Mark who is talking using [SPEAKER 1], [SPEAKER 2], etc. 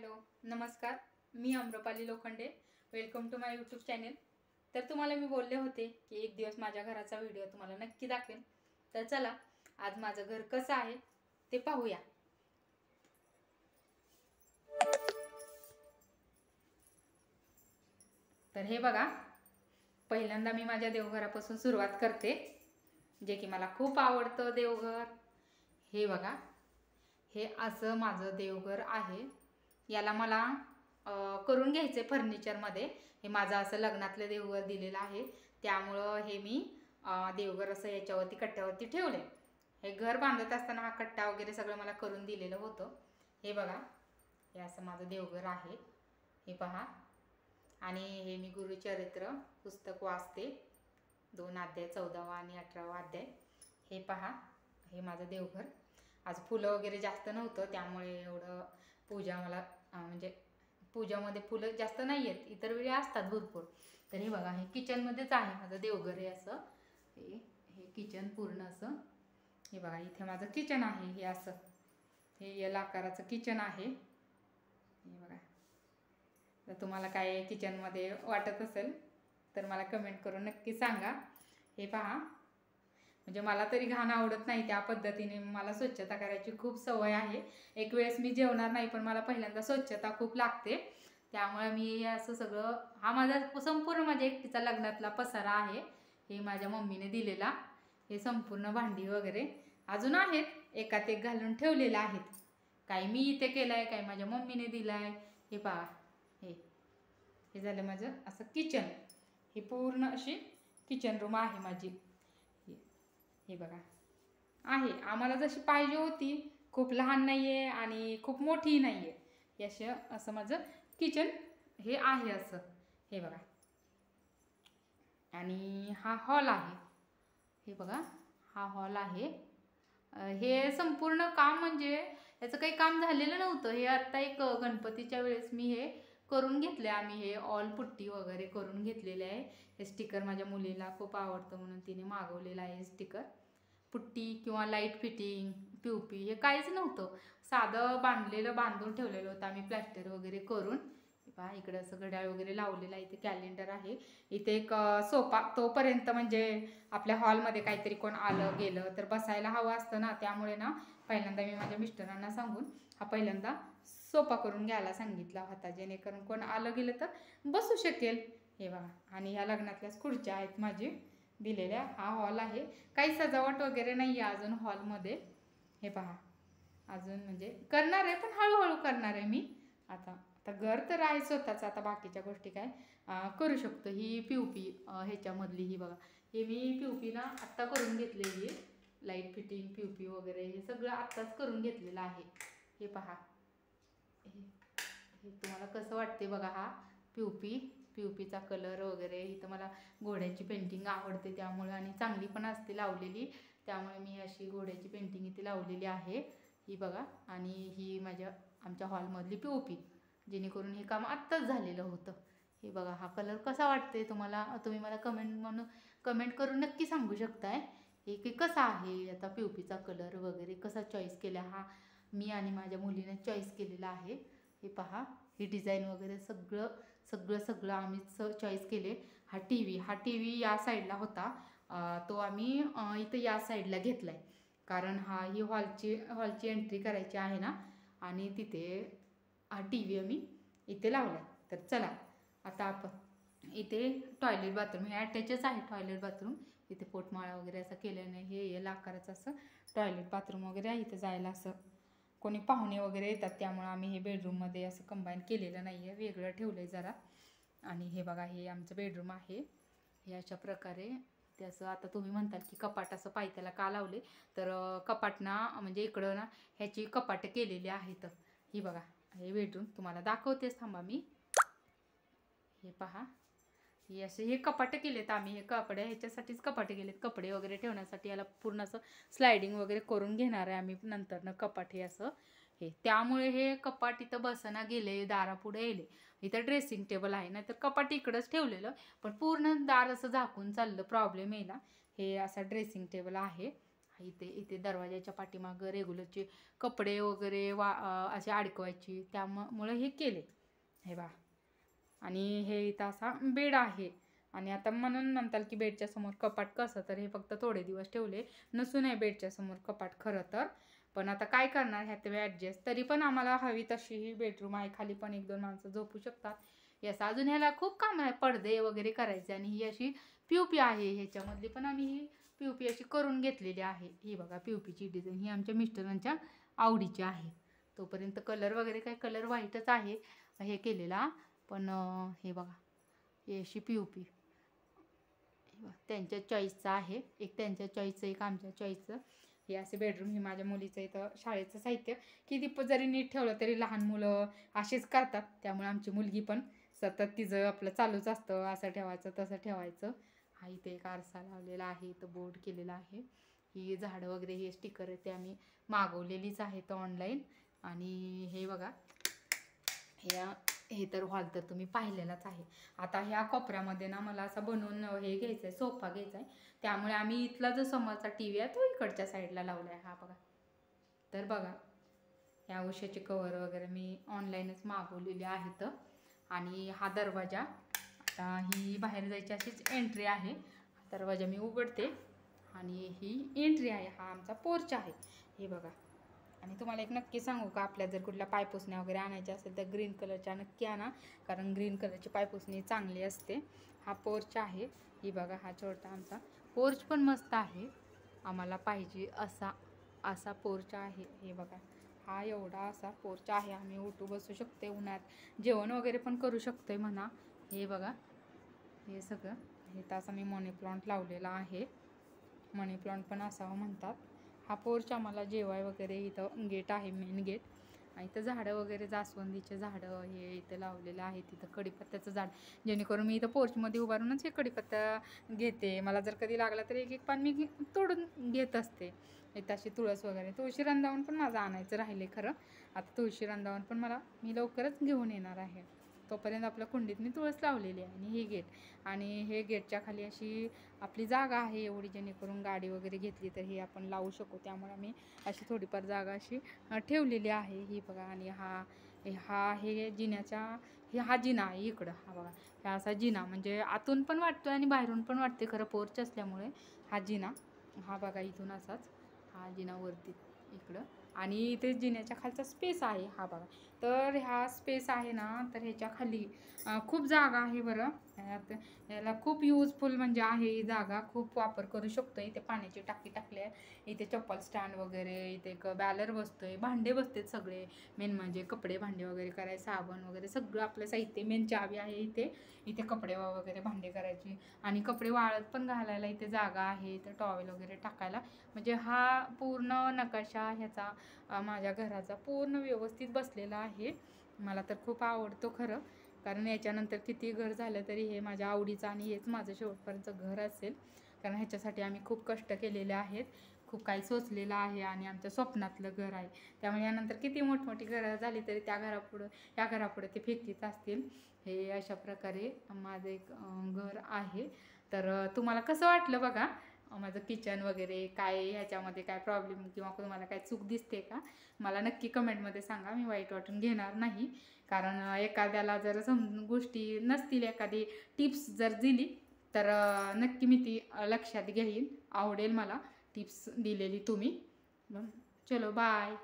[SPEAKER 1] Hello नमस्कार, मी Amrapali Lokhande. Welcome to my YouTube channel. तर तुम्हाला मी बोलले होते की एक दिवस माझ्या घराचा व्हिडिओ तुम्हाला नक्की दाखवेन. तर चला आज माझं घर कसं आहे ते पाहूया. तर हे बघा, पहिल्यांदा मी माझ्या देवघरापासून सुरुवात करते, जे की मला खूप आवडतं देवघर. हे बघा, हे असं माझं देवघर आहे. याला मला करून घ्यायचे फर्निचरमध्ये. हे माझं असं लग्नातलं देवघर दिलेलं आहे, त्यामुळं हे मी देवघर असं याच्यावरती कट्ट्यावरती ठेवले. हे घर बांधत असताना हा कट्टा वगैरे सगळं मला करून दिलेलं होतं. हे बघा, हे असं माझं देवघर आहे. हे पहा, आणि हे मी गुरुचरित्र पुस्तक वाचते. 2 अध्याय, 14वा आणि 18वा अध्याय. हे पहा, हे माझं देवघर. आज फुलं वगैरे जास्त नव्हतं, त्यामुळे एवढं पूजा मला म्हणजे पूजामध्ये फुलं जास्त नाही आहेत, इतर वेळी असतात भरपूर. तर हे बघा, हे किचनमध्येच आहे माझं देवघर. हे असं हे किचन पूर्ण असं. हे बघा, इथे माझं किचन आहे. हे असं हे एल आकाराचं किचन आहे. हे बघा, जर तुम्हाला काय किचनमध्ये वाटत असेल तर मला कमेंट करून नक्की सांगा. हे पहा, म्हणजे मला तरी घाण आवडत नाही, त्या पद्धतीने मला स्वच्छता करायची खूप सवय आहे. एक वेळेस मी जेवणार नाही, पण मला पहिल्यांदा स्वच्छता खूप लागते. त्यामुळे मी असं सगळं, हा माझा संपूर्ण माझ्या एकटीचा लग्नातला पसारा आहे. हे माझ्या मम्मीने दिलेला. हे संपूर्ण भांडी वगैरे अजून आहेत, एकात एक घालून ठेवलेलं आहेत. काही मी इथे केलं आहे, काही माझ्या मम्मीने दिलं आहे. हे पहा, हे झालं माझं असं किचन. हे पूर्ण अशी किचन रूम आहे माझी. हे बघा, आहे आम्हाला जशी पाहिजे होती. खूप लहान नाही आहे आणि खूप मोठी नाही आहे. असं माझं किचन हे आहे असं. हे बघा, आणि हा हॉल आहे. हे बघा, हा हॉल आहे. हे संपूर्ण काम म्हणजे याचं काही काम झालेलं नव्हतं. हे आत्ता एक गणपतीच्या वेळेस मी हे करून घेतले. आम्ही हे ऑल पुट्टी वगैरे करून घेतलेले आहे. हे स्टिकर माझ्या मुलीला खूप आवडतं म्हणून तिने मागवलेलं आहे. स्टिकर, पुट्टी किंवा लाईट फिटिंग, POP हे काहीच नव्हतं. साधं बांधून ठेवलेलं होतं आम्ही प्लॅस्टर वगैरे करून. पहा, इकडे असं घड्याळ वगैरे लावलेलं आहे. इथे कॅलेंडर आहे. इथे एक सोफा, तोपर्यंत म्हणजे आपल्या हॉलमध्ये काहीतरी कोण आलं गेलं तर बसायला हवं असतं ना, त्यामुळे ना पहिल्यांदा मी माझ्या मिस्टरांना सांगून हा पहिल्यांदा सोफा करून घ्यायला सांगितला होता, जेणेकरून कोण आलं गेलं तर बसू शकेल. हे बघा, आणि ह्या लग्नातल्याच खुर्च्या आहेत माझी दिलेल्या. हा हॉल आहे. काही सजावट वगैरे नाही आहे अजून हॉलमध्ये. हे पहा, अजून म्हणजे करणार आहे, पण हळूहळू करणार आहे मी. आता घर तर आहे स्वतःचं, आता बाकीच्या गोष्टी काय करू शकतो. ही POP ह्याच्यामधली, ही बघा, हे मी POP ना आत्ता करून घेतलेली आहे. लाईट फिटिंग, POP वगैरे हे सगळं आत्ताच करून घेतलेलं आहे. हे पहा, हे तुम्हाला कसं वाटते बघा. हा POPचा कलर वगैरे. इथं मला घोड्याची पेंटिंग आवडते त्यामुळे, आणि चांगली पण असते लावलेली, त्यामुळे मी अशी घोड्याची पेंटिंग इथे लावलेली आहे. ही बघा, आणि ही आमच्या हॉलमधली POP, जेणेकरून हे काम आत्ताच झालेलं होतं. हे बघा, हा कलर कसा वाटते तुम्हाला, तुम्ही मला कमेंट करून नक्की सांगू शकताय. हे की कसा आहे आता POPचा कलर वगैरे कसा चॉईस केला. हा मी आणि माझ्या मुलीने चॉईस केलेला आहे. हे पहा, ही डिझाईन वगैरे सगळं आम्हीच चॉईस केले. हा टी व्ही या साईडला होता, तो आम्ही इथं या साईडला घेतला आहे, कारण ही हॉलची एंट्री करायची आहे ना, आणि तिथे हा TV आम्ही इथे लावला आहे. तर चला आता आपण इथे टॉयलेट बाथरूम, हे अटॅचच आहे टॉयलेट बाथरूम. इथे पोटमाळा वगैरे असं केलं नाही. हे एल आकाराचं असं टॉयलेट बाथरूम वगैरे आहे. इथं जायला असं कोणी पाहुणे वगैरे येतात, त्यामुळं आम्ही हे बेडरूममध्ये असं कंबाईन केलेलं नाही आहे, वेगळं ठेवलं आहे जरा. आणि हे बघा, हे आमचं बेडरूम आहे. हे अशा प्रकारे ते असं. आता तुम्ही म्हणताल की कपाट असं पायथ्याला का लावले, तर कपाट ना म्हणजे इकडं ना ह्याची कपाटं केलेली आहेत. ही बघा, हे बेडरूम तुम्हाला दाखवतेच, थांबा मी. हे पहा, हे असे हे कपाटं केलेत आम्ही. हे कपडे ह्याच्यासाठीच कपाटे केलेत, कपडे वगैरे ठेवण्यासाठी. याला पूर्ण असं स्लायडिंग वगैरे करून घेणार आहे आम्ही नंतरनं कपाट. हे असं त्यामुळे हे कपाट इथं बसना गेले, दारापुढे येले. इथं ड्रेसिंग टेबल आहे, नाहीतर कपाट इकडंच ठेवलेलं, पण पूर्ण दार असं झाकून चाललं, प्रॉब्लेम येईल. हे असा ड्रेसिंग टेबल आहे. इथे इथे दरवाजाच्या पाठीमागं रेग्युलरचे कपडे वगैरे असे अडकवायची, त्यामुळे हे केले. हे बा, आणि हे इथं असा बेड आहे. आणि आता म्हणून म्हणताल की बेडच्या समोर कपाट कसं, तर हे फक्त थोडे दिवस ठेवले, नसून आहे बेडच्या समोर कपाट खरं तर. पण आता काय करणार, ह्यात वेळ ॲडजस्ट. तरी पण आम्हाला हवी तशी ही बेडरूम आहे. खाली पण 1-2 माणसं झोपू शकतात. याचा अजून ह्याला खूप काम आहे, पडदे वगैरे करायचे. आणि ही अशी POP आहे, ह्याच्यामधली पण आम्ही ही POP अशी करून घेतलेली आहे. ही बघा POPची डिझाईन ही आमच्या मिस्टरांच्या आवडीची आहे. तोपर्यंत कलर वगैरे काय, कलर व्हाईटच आहे हे केलेला. पण हे बघा, ही अशी POP त्यांच्या चॉईसचं आहे. एक त्यांच्या चॉईसचं, एक आमच्या चॉईसचं. हे असे बेडरूम. हे माझ्या मुलीचं इथं शाळेचं साहित्य. किती जरी नीट ठेवलं तरी लहान मुलं असेच करतात. त्यामुळे आमची मुलगी पण सतत तिचं आपलं चालूच असतं, असं ठेवायचं तसं ठेवायचं. हा इथे एक आरसा लावलेला आहे, इथं बोर्ड केलेला आहे. ही झाडं वगैरे हे स्टिकर आहे ते आम्ही मागवलेलीच आहेत ऑनलाईन. आणि हे बघा, हे तर हॉल तर तुम्ही पाहिलेलाच आहे. आता ह्या कोपऱ्यामध्ये ना मला असं बनवून हे घ्यायचं आहे, सोफा घ्यायचा आहे. त्यामुळे आम्ही इथला जो समोरचा TV आहे तो इकडच्या साईडला लावला आहे. हा बघा, तर बघा ह्या उशाचे कवर वगैरे मी ऑनलाईनच मागवलेले आहेत. आणि हा दरवाजा, आता ही बाहेर जायची अशीच एंट्री आहे. दरवाजा मी उघडते आणि ही एंट्री आहे. हा आमचा पोर्च आहे. हे बघा. आणि तुम्हाला एक नक्की सांगू का, आपल्या जर कुठल्या पायपुसण्या वगैरे आणायच्या असेल तर ग्रीन कलरच्या नक्की आणा, कारण ग्रीन कलरची पायपुसणी चांगली असते. हा पोर्च आहे. ही बघा, हा छोटा आमचा पोर्च पण मस्त आहे. आम्हाला पाहिजे असा पोर्च आहे. हे बघा, हा एवढा असा पोर्च आहे. आम्ही उठू बसू शकते, उन्हात जेवण वगैरे पण करू शकतोय म्हणा. हे बघा, हे सगळं. हे तास मी मनी प्लांट लावलेला आहे. मनी प्लांट पण असावं म्हणतात. हा पोर्च आम्हाला जेवाय वगैरे, इथं गेट आहे, मेन गेट. आणि इथं झाडं वगैरे, जास्वंदीचे झाडं हे इथं लावलेलं आहे. तिथं कडीपत्त्याचं झाड, जेणेकरून मी इथं पोर्चमध्ये उभारूनच हे कडीपत्ता घेते. मला जर कधी लागला तर एक पान मी तोडून घेत असते. इथं अशी तुळस वगैरे, तुळशी वृंदावन पण माझं आणायचं राहिले खरं. आता तुळशी वृंदावन पण मी लवकरच घेऊन येणार आहे. तोपर्यंत आपल्या कुंडीत मी तुळस लावलेली आहे. आणि हे गेट, आणि हे गेटच्या खाली अशी आपली जागा आहे एवढी, जेणेकरून गाडी वगैरे घेतली तर हे आपण लावू शकू. त्यामुळे मी अशी थोडीफार जागा अशी ठेवलेली आहे. ही बघा. आणि हे जिन्याचा, हा जिना आहे इकडं. हा बघा, हा असा जिना, म्हणजे आतून पण वाटतो आणि बाहेरून पण वाटते खरं, पोर्च असल्यामुळे. हा जिना, हा बघा, इथून असाच हा जिना वरती इकडं. आणि इथे जिन्याच्या खालचा स्पेस आहे. हा बघा, तर ह्या स्पेस आहे ना, तर ह्याच्या खाली खूप जागा आहे बरं. याला खूप युजफुल म्हणजे आहे ही जागा, खूप वापर करू शकतो. इथे पाण्याची टाकी टाकली आहे, इथे चप्पल स्टँड वगैरे, इथे एक बॅलर बसतोय, भांडे बसतात सगळे. मेन म्हणजे कपडे भांडे वगैरे करायचे, साबण वगैरे सगळं आपलं साहित्य. मेन चावी आहे इथे कपडे वगैरे भांडे करायची. आणि कपडे वाळत पण घालायला इथे जागा आहे. इथे टॉवेल वगैरे टाकायला. म्हणजे हा पूर्ण नकाशा ह्याचा माझ्या घराचा पूर्ण व्यवस्थित बसलेला आहे. मला तर खूप आवडतो खरं, कारण याच्यानंतर किती घर झालं तरी हे माझ्या आवडीचं आणि हेच माझं शेवटपर्यंत घर असेल. कारण ह्याच्यासाठी आम्ही खूप कष्ट केलेले आहेत, खूप काही सोचलेलं आहे, आणि आमच्या स्वप्नातलं घर आहे. त्यामुळे यानंतर किती मोठमोठी घरं झाली तरी या घरापुढं ते फिक्कीच असतील. हे अशा प्रकारे माझं एक घर आहे. तर तुम्हाला कसं वाटलं बघा माझं किचन वगैरे, काय ह्याच्यामध्ये काय प्रॉब्लेम किंवा तुम्हाला काय चूक दिसते का, मला नक्की कमेंटमध्ये सांगा. मी वाईट वाटून घेणार नाही, कारण एखाद्याला जर गोष्टी नसतील, एखादी टिप्स जर दिली तर नक्की मी ती लक्षात घेईन. आवडेल मला टिप्स दिलेली तुम्ही. चलो बाय.